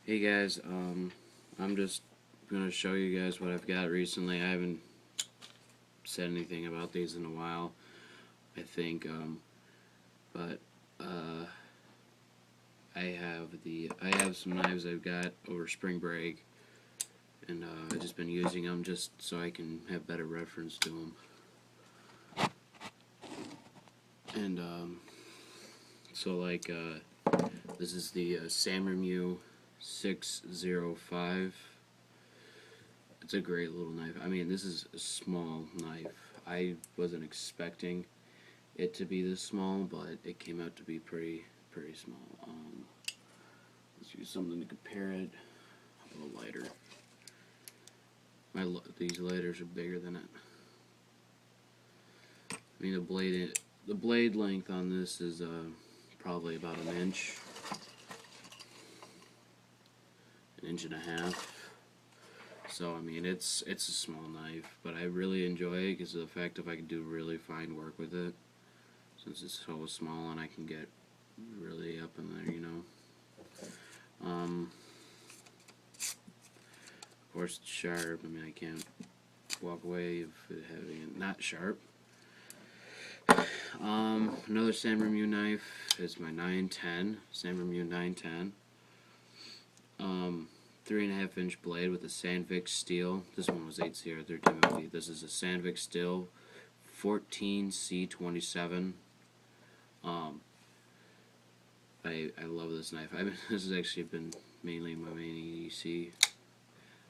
Hey guys, I'm just gonna show you guys what I've got recently. I haven't said anything about these in a while, I think, but uh, I have some knives I've got over spring break, and I've just been using them just so I can have better reference to them. And so this is the Samurmu 605. It's a great little knife. I mean, this is a small knife. I wasn't expecting it to be this small, but it came out to be pretty small. Let's use something to compare it. A little lighter. These lighters are bigger than it. I mean, the blade length on this is probably about an inch and a half. So I mean, it's a small knife, but I really enjoy it because of the fact that I can do really fine work with it. Since it's so small and I can get really up in there, you know. Of course, it's sharp. I mean, I can't walk away of it having it not sharp. Another Sanremu knife is my 910, Sanremu 910. 3.5 inch blade with a Sandvik steel. This one was 803 This is a Sandvik steel 14C27. I love this knife. This has actually been mainly my main EDC.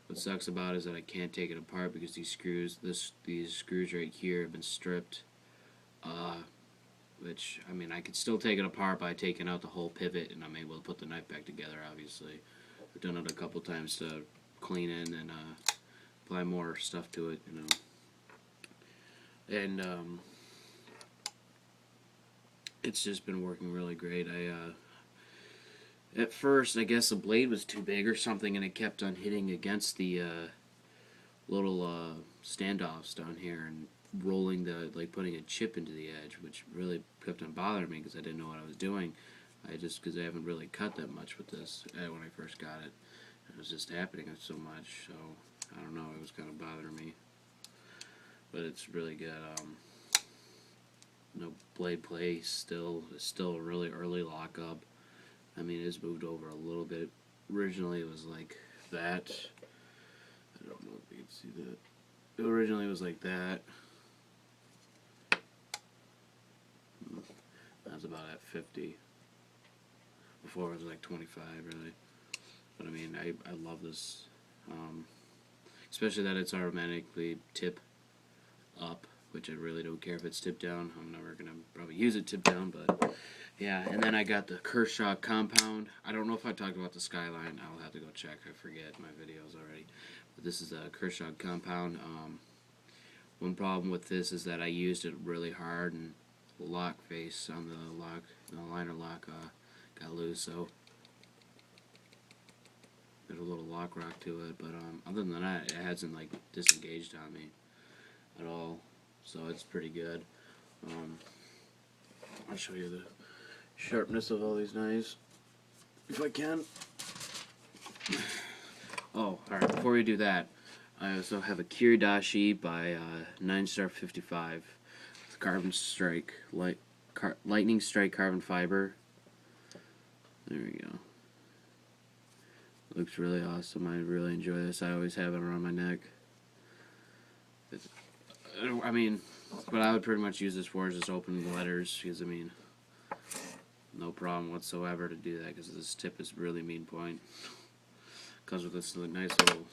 What sucks about it is that I can't take it apart because these screws right here have been stripped. Which, I mean, I could still take it apart by taking out the whole pivot, and I'm able to put the knife back together, obviously. I've done it a couple times to clean in and apply more stuff to it, you know. And it's just been working really great. At first, I guess the blade was too big or something, and it kept on hitting against the little standoffs down here and rolling putting a chip into the edge, which really kept on bothering me because I didn't know what I was doing. Because I haven't really cut that much with this when I first got it. It was just happening so much, so I don't know, it was kind of bothering me. But it's really good. No blade play is still a really early lockup. I mean, it's moved over a little bit. Originally, it was like that. I don't know if you can see that. Originally, it was like that. That was about at 50. Before, it was like 25, really. But I mean, I love this. Especially that it's automatically tip up, which I really don't care if it's tip down. I'm never going to probably use it tip down, but yeah. And then I got the Kershaw Compound. I don't know if I talked about the Skyline. I'll have to go check. I forget my videos already. But this is a Kershaw Compound. One problem with this is that I used it really hard, and the lock face on the liner lock got loose, so there's a little lock rock to it. But other than that, it hasn't like disengaged on me at all, so it's pretty good. I'll show you the sharpness of all these knives if I can. Oh, alright, before we do that, I also have a Kiridashi by 9-Star 55 Carbon Strike Lightning Strike carbon fiber. There we go. Looks really awesome. I really enjoy this. I always have it around my neck. I mean, what I would pretty much use this for is just opening letters, because I mean, no problem whatsoever to do that, because this tip is really mean point. Comes with this nice little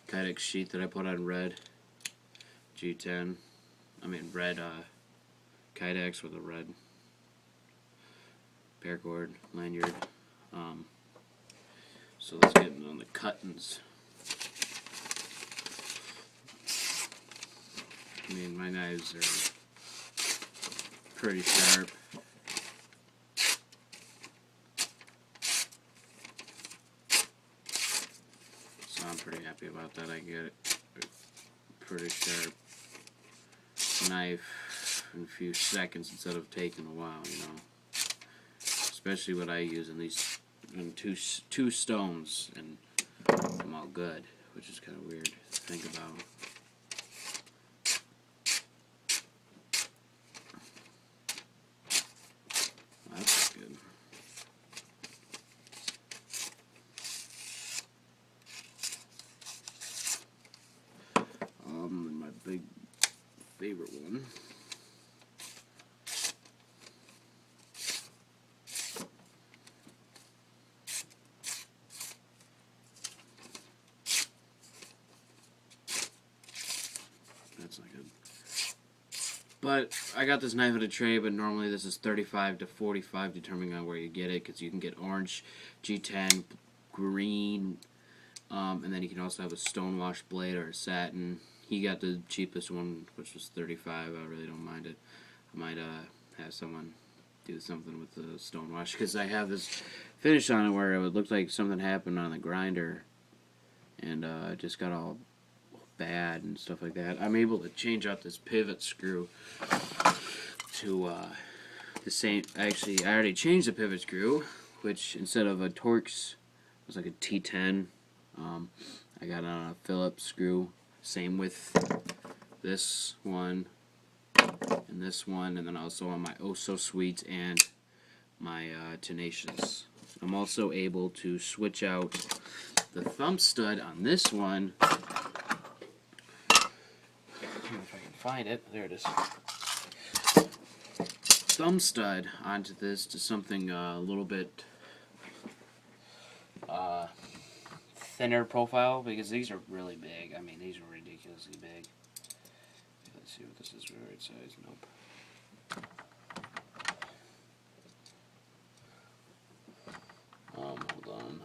Kydex sheet that I put on red G10. I mean red Kydex with a red paracord lanyard. So let's get on the cuttings. I mean, my knives are pretty sharp. So I'm pretty happy about that. I get a pretty sharp knife in a few seconds instead of taking a while, you know. Especially what I use in these and two stones, and I'm all good, which is kind of weird to think about. That's good. And my big favorite one. That's not good. But I got this knife at a tray, but normally this is 35 to 45 depending on where you get it, because you can get orange, G10, green, and then you can also have a stonewash blade or a satin. He got the cheapest one, which was 35. I really don't mind it. I might have someone do something with the stonewash, because I have this finish on it where it would look like something happened on the grinder, and it just got all bad and stuff like that. I'm able to change out this pivot screw to the same. Actually, I already changed the pivot screw, which instead of a Torx, it was like a T10. I got on a Phillips screw. Same with this one and this one, and then also on my Oh So Sweet and my Tenacious. I'm also able to switch out the thumb stud on this one. If I can find it, there it is. Thumb stud onto this to something a little bit thinner profile, because these are really big. I mean, these are ridiculously big. Let's see what this is for the right size. Nope. Hold on.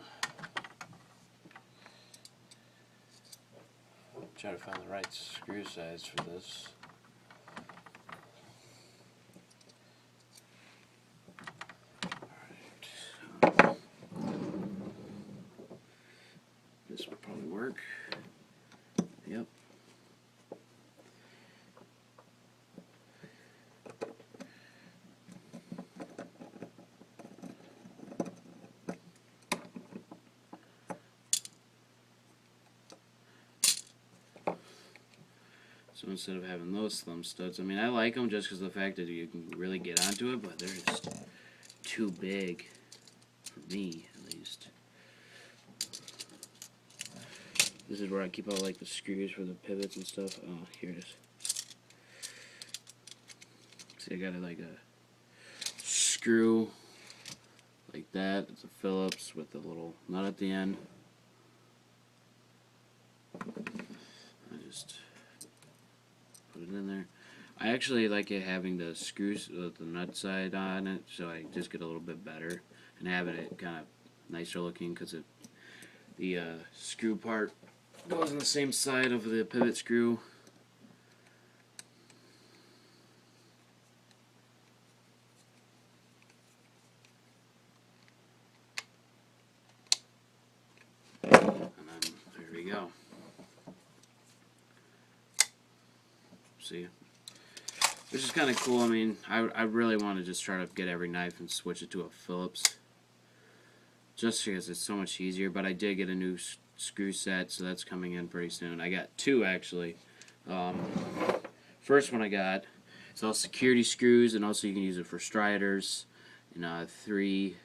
Try to find the right screw size for this. Alright. This would probably work. Yep. So instead of having those thumb studs, I mean, I like them just because of the fact that you can really get onto it, but they're just too big for me, at least. This is where I keep all like the screws for the pivots and stuff. Oh, here it is. See, I got it like a screw like that. It's a Phillips with a little nut at the end. I just put it in there. I actually like it having the screws with the nut side on it, so I just get a little bit better, and having it kind of nicer looking, because the screw part goes on the same side of the pivot screw. And then there we go. See? Which is kind of cool. I mean, I really want to just try to get every knife and switch it to a Phillips, just because it's so much easier. But I did get a new screw set, so that's coming in pretty soon. I got two, actually. First one I got, it's all security screws, and also you can use it for striders. And three,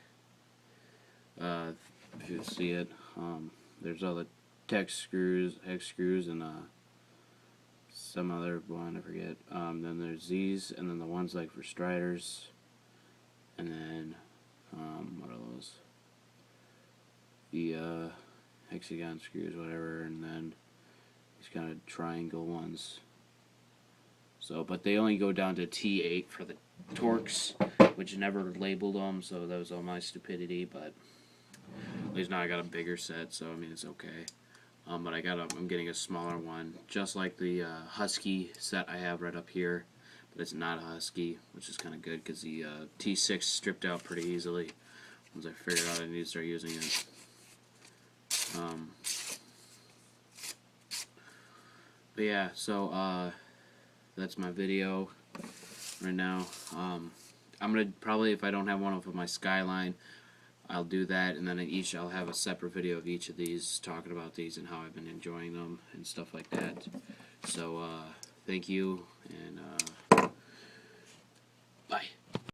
if you see it, there's all the hex screws, and some other one, I forget. Then there's these, and then the ones like for striders, and then what are those? The hexagon screws, whatever, and then these kind of triangle ones. So, but they only go down to T8 for the Torx, which never labeled them, so that was all my stupidity. But at least now I got a bigger set, so I mean it's okay. But I'm getting a smaller one, just like the Husky set I have right up here, but it's not a Husky, which is kind of good because the T6 stripped out pretty easily once I figured out I need to start using it. But yeah, so that's my video right now. I'm gonna probably, if I don't have one of my Skyline, I'll do that, and then I'll have a separate video of each of these, talking about these and how I've been enjoying them and stuff like that. So, thank you, and bye.